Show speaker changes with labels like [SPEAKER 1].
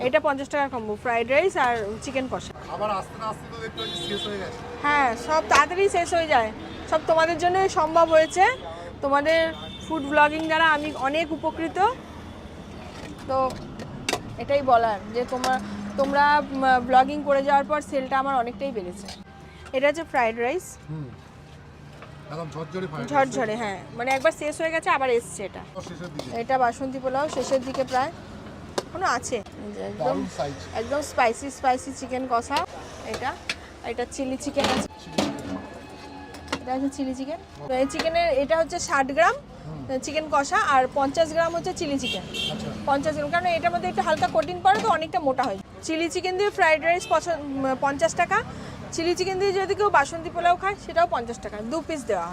[SPEAKER 1] এটা 50 টাকার combo, fried rice আর chicken কষা।
[SPEAKER 2] আবার আস্তে না আস্তে তো দেখতে পাচ্ছি শেষ হয়ে গেছে।
[SPEAKER 1] হ্যাঁ, সব তাড়াতাড়ি শেষ হয়ে যায়। সব তোমাদের জন্য সম্ভব হয়েছে। তোমাদের ফুড ব্লগিং দ্বারা আমি অনেক উপকৃত। তো এটাই বলার যে তোমরা ব্লগিং করে যাওয়ার পর সেলটা আমার অনেকটাই বেড়েছে। এটা হচ্ছে ফ্রাইড রাইস,
[SPEAKER 2] একদম ঝরঝরে ফ্রাইড রাইস।
[SPEAKER 1] ঝরঝরে, হ্যাঁ, মানে একবার শেষ হয়ে গেছে আবার এসছে এটা।
[SPEAKER 2] শেষের দিকে
[SPEAKER 1] এটা বাসন্তী পোলাও শেষের দিকে প্রায়, এখনো আছে। এই যে একদম
[SPEAKER 2] দারুণ সাইজ।
[SPEAKER 1] একদম স্পাইসি চিকেন কষা। এটা চিলি চিকেন আছে, এটা হচ্ছে চিলি চিকেন। তো এই চিকেনের এটা হচ্ছে 60 গ্রাম চিকেন কষা আর 50 গ্রাম হচ্ছে চিলি চিকেন।
[SPEAKER 2] আচ্ছা
[SPEAKER 1] 50 গ্রাম, কারণ এটার মধ্যে একটু হালকা কোটিং পড়ে তো অনেকটা মোটা হয়। চিলি চিকেন দিয়ে ফ্রাইড রাইস 50 টাকা, চিলি চিকেন দিয়ে যদি কেউ বাসন্তী পোলাও খায় সেটাও 50 টাকা, 2 পিস দেওয়া হয়।